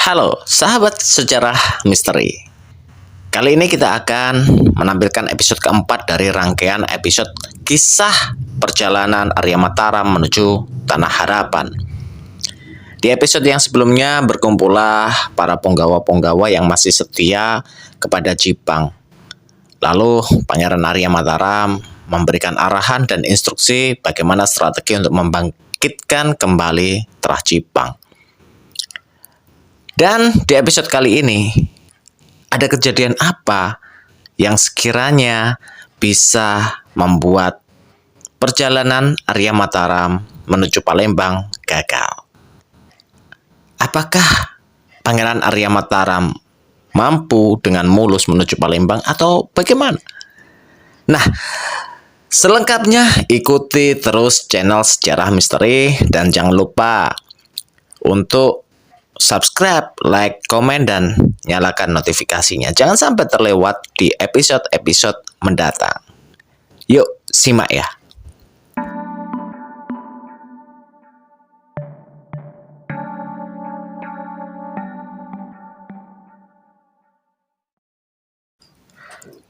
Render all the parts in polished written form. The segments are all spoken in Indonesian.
Halo sahabat sejarah misteri. Kali ini kita akan menampilkan episode keempat dari rangkaian episode kisah perjalanan Arya Mataram menuju Tanah Harapan. Di episode yang sebelumnya berkumpullah para punggawa-punggawa yang masih setia kepada Jipang. Lalu Pangeran Arya Mataram memberikan arahan dan instruksi bagaimana strategi untuk membangkitkan kembali Terah Jipang. Dan di episode kali ini, ada kejadian apa yang sekiranya bisa membuat perjalanan Arya Mataram menuju Palembang gagal? Apakah Pangeran Arya Mataram mampu dengan mulus menuju Palembang atau bagaimana? Nah, selengkapnya ikuti terus channel Sejarah Misteri dan jangan lupa untuk subscribe, like, komen, dan nyalakan notifikasinya. Jangan sampai terlewat di episode-episode mendatang. Yuk, simak ya.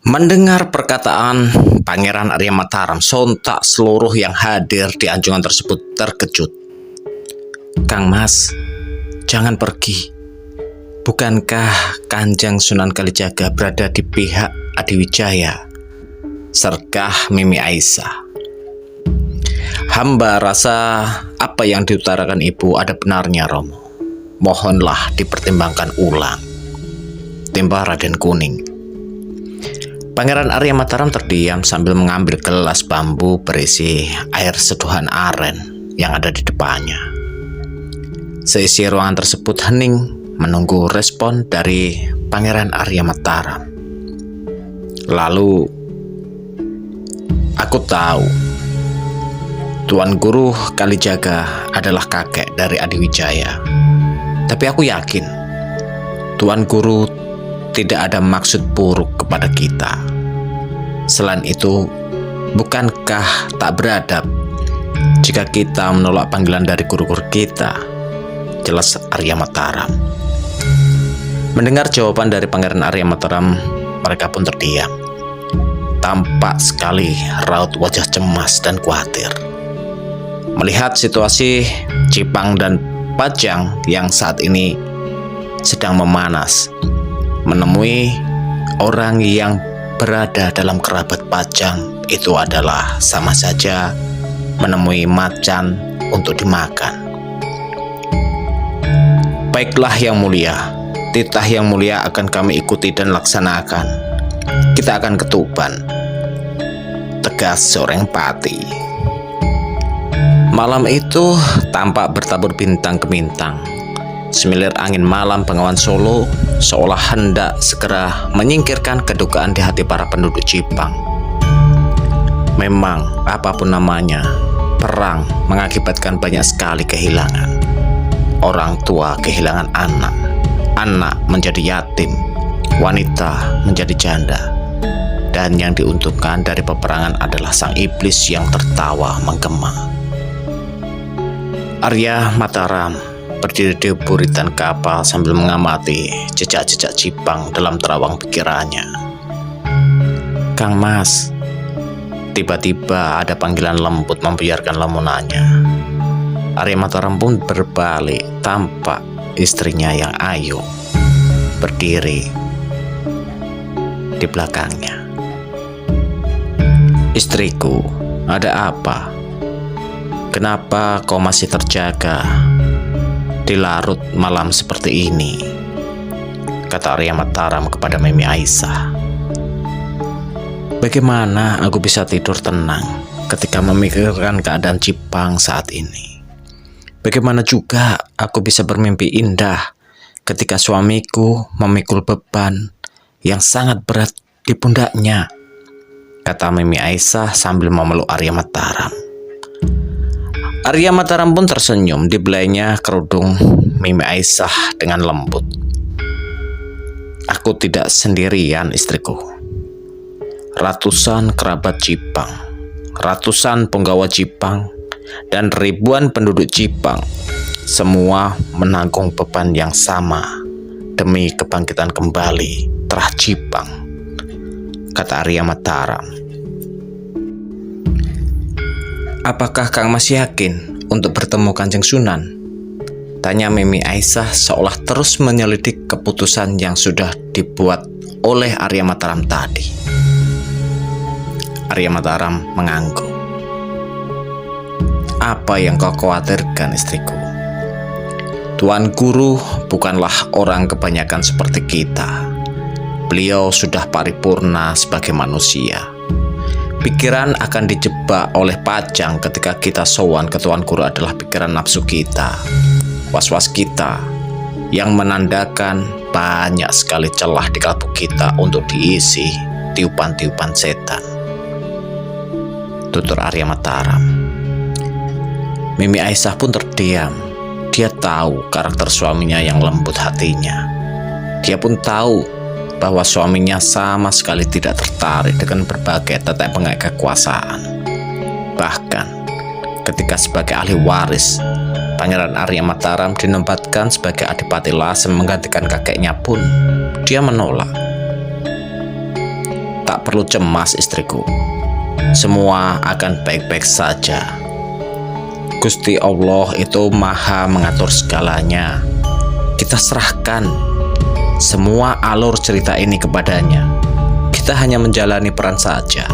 Mendengar perkataan Pangeran Arya Mataram, sontak seluruh yang hadir di anjungan tersebut terkejut. Kang Mas, jangan pergi. Bukankah Kanjeng Sunan Kalijaga berada di pihak Adiwijaya? Sergah Mimi Aisyah. Hamba rasa apa yang diutarakan ibu ada benarnya, Romo. Mohonlah dipertimbangkan ulang. Timbah Raden Kuning. Pangeran Arya Mataram terdiam sambil mengambil gelas bambu berisi air seduhan aren yang ada di depannya. Seisi ruangan tersebut hening menunggu respon dari Pangeran Arya Mataram. Lalu, aku tahu Tuan Guru Kalijaga adalah kakek dari Adiwijaya. Tapi aku yakin Tuan Guru tidak ada maksud buruk kepada kita. Selain itu, bukankah tak beradab jika kita menolak panggilan dari guru-guru kita? Jelas Arya Mataram. Mendengar jawaban dari Pangeran Arya Mataram, mereka pun terdiam. Tampak sekali raut wajah cemas dan khawatir. Melihat situasi Jipang dan Pajang yang saat ini sedang memanas, menemui orang yang berada dalam kerabat Pajang itu adalah sama saja menemui macan untuk dimakan. Baiklah yang mulia, titah yang mulia akan kami ikuti dan laksanakan. Kita akan ke Tuban, tegas seorang pati. Malam itu tampak bertabur bintang ke bintang. Semilir angin malam Bengawan Solo seolah hendak segera menyingkirkan kedukaan di hati para penduduk Jipang. Memang apapun namanya, perang mengakibatkan banyak sekali kehilangan. Orang tua kehilangan anak, anak menjadi yatim, wanita menjadi janda. Dan yang diuntungkan dari peperangan adalah sang iblis yang tertawa menggema. Arya Mataram berdiri di buritan kapal sambil mengamati jejak-jejak Jipang dalam terawang pikirannya. Kang Mas, tiba-tiba ada panggilan lembut membuyarkan lamunannya. Arya Mataram pun berbalik, tampak istrinya yang ayu berdiri di belakangnya. Istriku, ada apa? Kenapa kau masih terjaga di larut malam seperti ini? Kata Arya Mataram kepada Mimi Aisyah. Bagaimana aku bisa tidur tenang ketika memikirkan keadaan Jipang saat ini? Bagaimana juga aku bisa bermimpi indah ketika suamiku memikul beban yang sangat berat di pundaknya? Kata Mimi Aisyah sambil memeluk Arya Mataram. Arya Mataram pun tersenyum, dibelainya kerudung Mimi Aisyah dengan lembut. Aku tidak sendirian, istriku. Ratusan kerabat Jipang, ratusan punggawa Jipang, dan ribuan penduduk Jipang semua menanggung beban yang sama demi kebangkitan kembali Terah Cipang, kata Arya Mataram. Apakah Kang masih yakin untuk bertemu Kanjeng Sunan? Tanya Mimi Aisyah seolah terus menyelidik keputusan yang sudah dibuat oleh Arya Mataram tadi. Arya Mataram mengangguk. Apa yang kau khawatirkan, istriku? Tuan Guru bukanlah orang kebanyakan seperti kita. Beliau sudah paripurna sebagai manusia. Pikiran akan dijebak oleh pajang ketika kita sowan ke Tuan Guru adalah pikiran nafsu kita, was-was kita, yang menandakan banyak sekali celah di kalbu kita untuk diisi tiupan-tiupan setan. Tutur Arya Mataram. Mimi Aisyah pun terdiam. Dia tahu karakter suaminya yang lembut hatinya. Dia pun tahu bahwa suaminya sama sekali tidak tertarik dengan berbagai tetek bengek kekuasaan. Bahkan ketika sebagai ahli waris, Pangeran Arya Mataram dinempatkan sebagai Adipati Lasem menggantikan kakeknya pun, dia menolak. Tak perlu cemas, istriku. Semua akan baik-baik saja. Gusti Allah itu maha mengatur segalanya. Kita serahkan semua alur cerita ini kepadanya. Kita hanya menjalani peran saja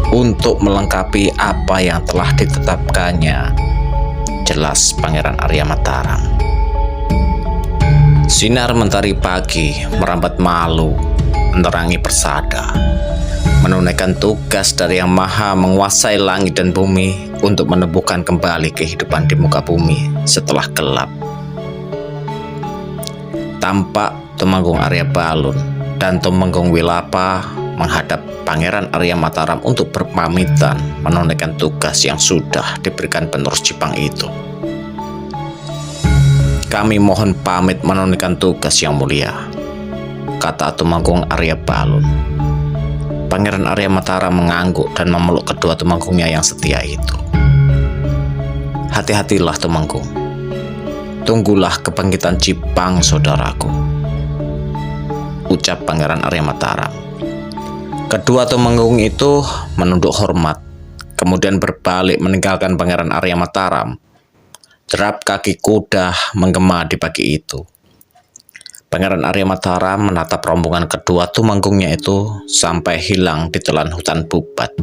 untuk melengkapi apa yang telah ditetapkannya. Jelas Pangeran Arya Mataram. Sinar mentari pagi merambat malu, menerangi persada, menunaikan tugas dari Yang Maha menguasai langit dan bumi untuk menemukan kembali kehidupan di muka bumi setelah gelap. Tampak Tumenggung Arya Balun dan Tumenggung Wilapa menghadap Pangeran Arya Mataram untuk berpamitan menunaikan tugas yang sudah diberikan penerus Cipang itu. Kami mohon pamit menunaikan tugas yang mulia, kata Tumenggung Arya Balun. Pangeran Arya Mataram mengangguk dan memeluk kedua tumenggungnya yang setia itu. Hati-hatilah Tumenggung. Tunggulah kebangkitan Cipang, saudaraku, ucap Pangeran Arya Mataram. Kedua Tumenggung itu menunduk hormat, kemudian berbalik meninggalkan Pangeran Arya Mataram. Derap kaki kuda menggema di pagi itu. Pangeran Arya Mataram menatap rombongan kedua tumenggungnya itu sampai hilang di telan hutan Bubat.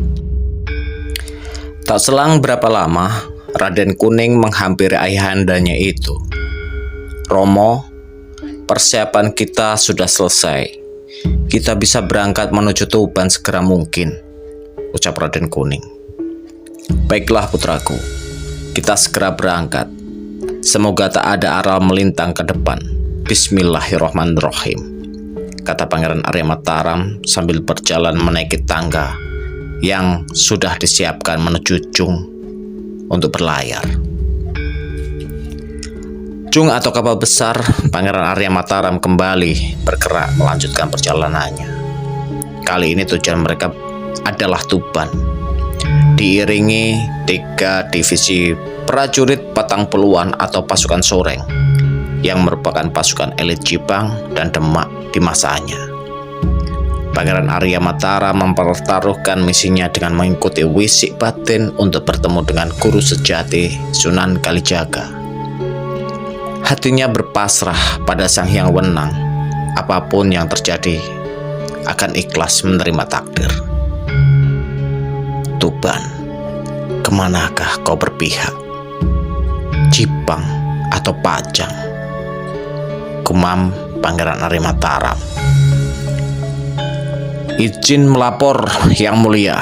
Tak selang berapa lama, Raden Kuning menghampiri ayahandanya itu. Romo, persiapan kita sudah selesai. Kita bisa berangkat menuju Tuban segera mungkin, ucap Raden Kuning. Baiklah putraku, kita segera berangkat. Semoga tak ada aral melintang ke depan. Bismillahirrahmanirrahim, kata Pangeran Arya Mataram sambil berjalan menaiki tangga yang sudah disiapkan menuju Jung untuk berlayar. Jung atau kapal besar Pangeran Arya Mataram kembali bergerak melanjutkan perjalanannya. Kali ini tujuan mereka adalah Tuban, diiringi 3 divisi prajurit Patang Puluhan atau pasukan Soreng yang merupakan pasukan elit Cipang dan Demak di masanya. Pangeran Arya Mataram mempertaruhkan misinya dengan mengikuti wisik batin untuk bertemu dengan guru sejati Sunan Kalijaga. Hatinya berpasrah pada Sang Hyang Wenang. Apapun yang terjadi akan ikhlas menerima takdir. Tuban, kemanakah kau berpihak? Cipang atau Pajang? Kumam Pangeran Arya Mataram. Izin melapor Yang Mulia,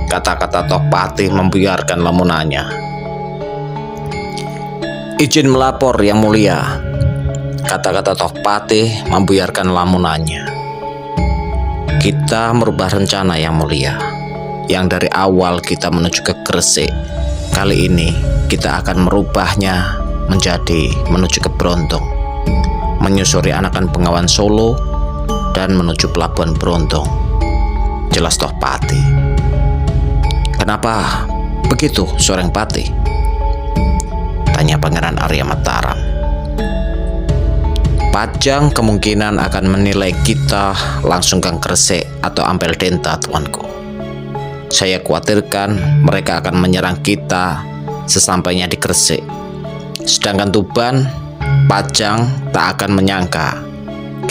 kata-kata Tohpatih membuyarkan lamunannya. Izin melapor Yang Mulia, kata-kata Tohpatih membuyarkan lamunannya. Kita merubah rencana Yang Mulia. Yang dari awal kita menuju ke Gresik, kali ini kita akan merubahnya menjadi menuju ke Brontong, menyusuri Anakan Bengawan Solo dan menuju Pelabuhan Brontong, jelas Tohpatih. Kenapa begitu, Soreng Patih? Tanya Pangeran Arya Mataram. Pajang kemungkinan akan menilai kita langsung Gang Gresik atau Ampel Denta, tuanku. Saya khawatirkan mereka akan menyerang kita sesampainya di Gresik. Sedangkan Tuban, Pajang tak akan menyangka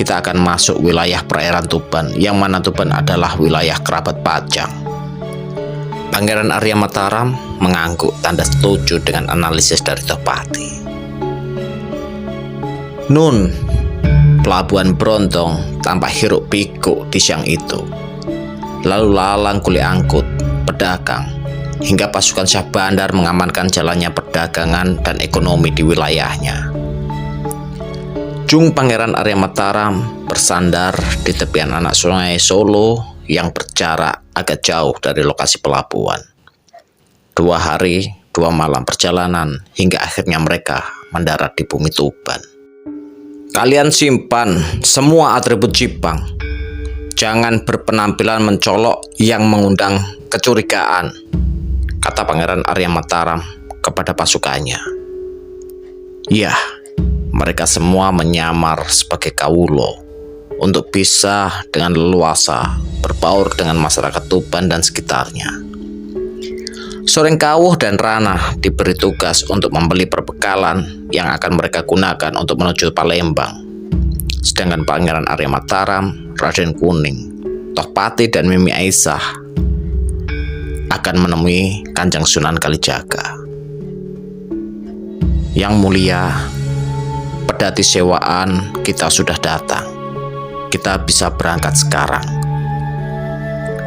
kita akan masuk wilayah perairan Tuban, yang mana Tuban adalah wilayah kerabat Pajang. Pangeran Arya Mataram mengangguk tanda setuju dengan analisis dari Tohpati. Nun, pelabuhan Brontong tampak hiruk pikuk di siang itu. Lalu lalang kuli angkut, pedagang, hingga pasukan Syah Bandar mengamankan jalannya perdagangan dan ekonomi di wilayahnya. Jung Pangeran Arya Mataram bersandar di tepian anak sungai Solo yang berjarak agak jauh dari lokasi pelabuhan. 2 hari, 2 malam perjalanan hingga akhirnya mereka mendarat di bumi Tuban. Kalian simpan semua atribut Jipang. Jangan berpenampilan mencolok yang mengundang kecurigaan, kata Pangeran Arya Mataram kepada pasukannya. Ya, mereka semua menyamar sebagai kawulo untuk bisa dengan leluasa berbaur dengan masyarakat Tuban dan sekitarnya. Soreng Kawuh dan Ranah diberi tugas untuk membeli perbekalan yang akan mereka gunakan untuk menuju Palembang. Sedangkan Pangeran Arya Mataram, Raden Kuning, Tohpati dan Mimi Aisyah akan menemui Kanjeng Sunan Kalijaga. Yang mulia, pedati sewaan kita sudah datang. Kita bisa berangkat sekarang,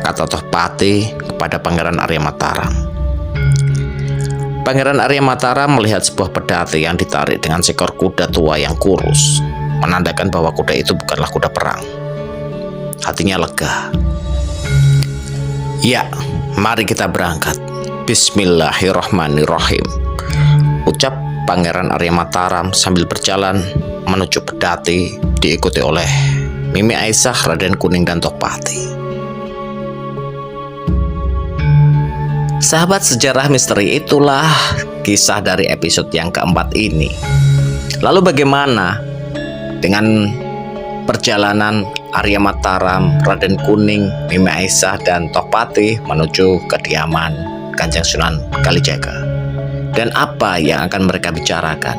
kata Tohpati kepada Pangeran Arya Mataram. Pangeran Arya Mataram melihat sebuah pedati yang ditarik dengan seekor kuda tua yang kurus, menandakan bahwa kuda itu bukanlah kuda perang. Hatinya lega. Ya, mari kita berangkat. Bismillahirrahmanirrahim, ucap Pangeran Arya Mataram sambil berjalan menuju pedati diikuti oleh Mimi Aisyah, Raden Kuning dan Tohpati. Sahabat sejarah misteri, itulah kisah dari episode yang keempat ini. Lalu bagaimana dengan perjalanan Arya Mataram, Raden Kuning, Mimi Aisyah dan Tohpati menuju kediaman Kanjeng Sunan Kalijaga? Dan apa yang akan mereka bicarakan?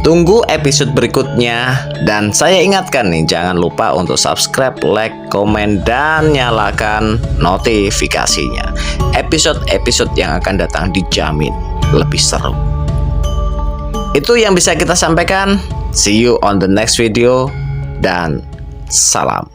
Tunggu episode berikutnya. Dan saya ingatkan nih, jangan lupa untuk subscribe, like, komen, dan nyalakan notifikasinya. Episode-episode yang akan datang dijamin lebih seru. Itu yang bisa kita sampaikan. See you on the next video, dan salam.